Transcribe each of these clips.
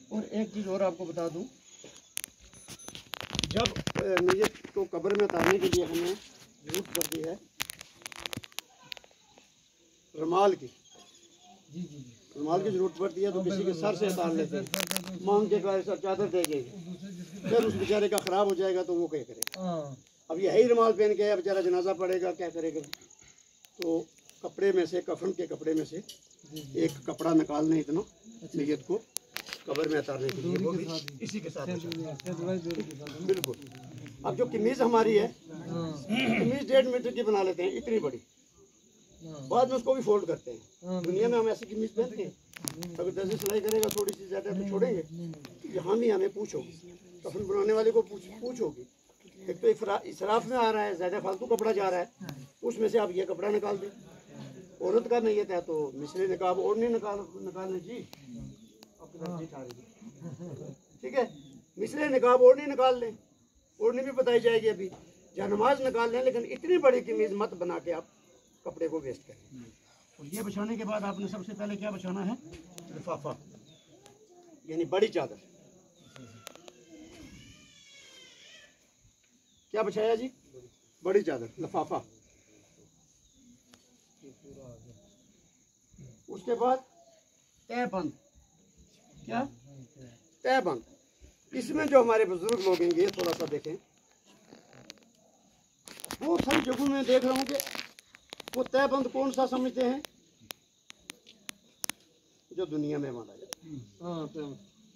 और एक चीज़ और आपको बता दूं, जब मैयत को कब्र में उतारने के लिए हमें जरूरत पड़ती है रुमाल की, रुमाल की जरूरत पड़ती है तो किसी के सर से उतार लेते हैं, मांग के सर चादर दे देंगे, फिर उस बेचारे का ख़राब हो जाएगा तो वो क्या करेगा। अब यही रुमाल पहन के बेचारा जनाजा पड़ेगा, क्या करेगा। तो कपड़े में से, कफन के कपड़े में से एक कपड़ा निकाल लें इतना मैयत को कब्र में उतारने के लिए, वो भी इसी के साथ बिल्कुल। अब जो कमीज़ हमारी है, कमीज़ 1.5 मीटर की बना लेते हैं, इतनी बड़ी, बाद में उसको भी फोल्ड करते हैं। दुनिया में हम ऐसी कमीज़ पहनते हैं, अगर 10 सिलाई करेगा थोड़ी सी ज़्यादा तो छोड़ेंगे। यहाँ भी हमें पूछोगी, कफन बनाने वाले को पूछोगी, एक तो इसराफ में आ रहा है, ज़्यादा फालतू कपड़ा जा रहा है, उसमें से आप ये कपड़ा निकाल दें। औरत का मैयत है तो मिसले निकाब ओढ़नी निकालने जी, ठीक है, मिसले निकाब ओढ़नी निकाल लें, ओढ़नी भी बताई जाएगी अभी, या नमाज निकाल लें, लेकिन इतनी बड़ी कमीज मत बना के आप कपड़े को वेस्ट करें। और ये बिछाने के बाद आपने सबसे पहले क्या बिछाना है, लिफाफा, यानी बड़ी चादर। क्या बिछाया जी, बड़ी चादर, लिफाफा। उसके बाद तहबंद, क्या तहबंद, इसमें जो हमारे बुजुर्ग लोग हैं, ये थोड़ा सा देखें, वो सारी जगहों में देख रहा हूँ कि वो तहबंद कौन सा समझते हैं, जो दुनिया में माना जाता है,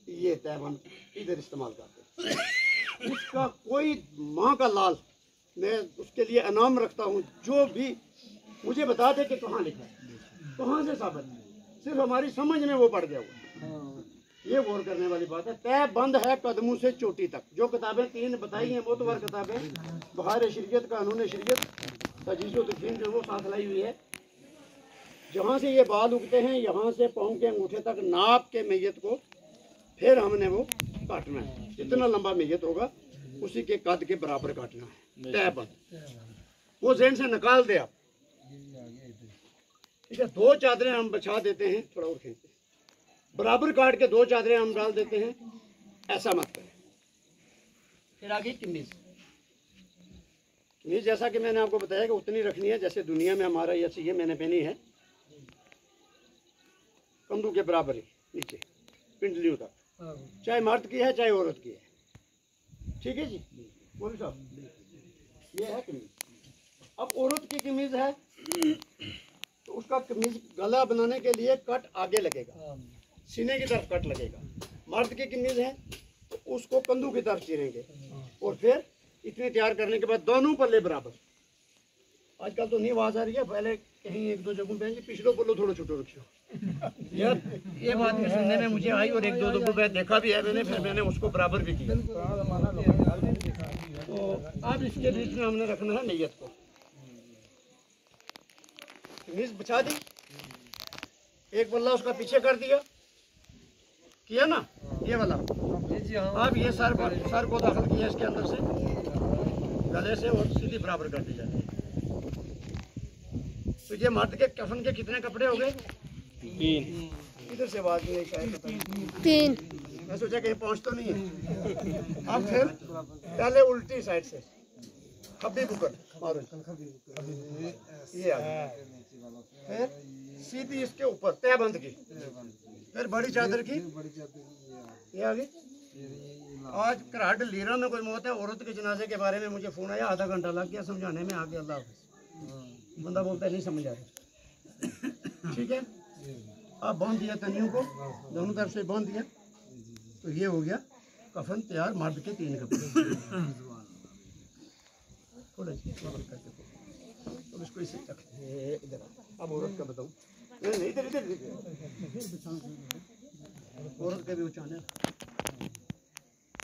ये तहबंद इधर इस्तेमाल करते हैं। इसका कोई माँ का लाल, मैं उसके लिए इनाम रखता हूँ, जो भी मुझे बता दे कि कहाँ लिखा है, कहाँ से साबित है, सिर्फ हमारी समझ में वो पड़ गया हुआ। ये गौर करने वाली बात है। तय बंद है कदमों से चोटी तक। जो किताबें 3 बताई हैं मोतबर किताबें, बहार शरीयत, कानून शरीयत, तजीज़ व तदफीन जो वो साथ लाई हुई है, जहाँ से ये बाल उगते हैं यहाँ से पाँव के अंगूठे तक नाप के मैयत को फिर हमने वो काटना है। जितना लंबा मैयत होगा उसी के कद के बराबर काटना है। तय बंद वो ज़हन से निकाल दे आप, ठीक है। 2 चादरें हम बिछा देते हैं, थोड़ा और खींचते हैं, बराबर काट के 2 चादरें हम डाल देते हैं, ऐसा मत करें। फिर आगे कमीज, कमीज जैसा कि मैंने आपको बताया कि उतनी रखनी है जैसे दुनिया में हमारा ये चाहिए, मैंने पहनी है कंधों के बराबर ही नीचे पिंडलियों तक, चाहे मर्द की है चाहे औरत की है, ठीक है जी मौलवी साहब। ये है कमीज। अब औरत की कमीज है तो उसका कमीज गला बनाने के लिए कट आगे लगेगा, सीने की तरफ कट लगेगा। मर्द की कमीज है तो उसको कंधों की तरफ चीरेंगे और फिर इतने तैयार करने के बाद दोनों पल्ले बराबर। आजकल तो नहीं आवाज आ रही है, पहले कहीं 1-2 जगहों पे पिछलो पल्लो थोड़ा छोटो रखियो यार, ये बात भी सुनने में मुझे आई और 1-2 दफे पे देखा भी है मैंने, फिर मैंने उसको बराबर भी किया। तो अब इसके बीच में हमने रखना है मैयत को। कमीज बिछा दी, एक बल्ला उसका पीछे कर दिया, किया ना ये वाला। अब ये सर को दाखिल किया इसके अंदर से गले से और सीधी बराबर कर दी जाती है। तो ये मर्द के कफन के कितने कपड़े हो गए? 3। इधर से आवाज नहीं शायद 3। मैं सोचा कहीं पहुंच तो नहीं है। अब फिर पहले उल्टी साइड से खब्बी बुकर मारो, ये आ गया। फिर सीधी इसके ऊपर तहबंद की, फिर बड़ी चादर की, ये आ गई। आज कराहट लीरा में कोई मौत है, औरत के जनाजे के बारे में मुझे फोन आया, आधा घंटा लग गया समझाने में, आगे अल्लाह हाफ़िज़। बंदा बोलता है नहीं समझ आ रहा, ठीक है। अब बांध दिया तनियों को, दोनों तरफ से बांध दिया, तो ये हो गया कफन तैयार, मर्द के 3 कपड़े। थोड़ा तो इसको इसे इधर। अब औरत का बताऊँ, नहीं इधर औरत का भी उचाने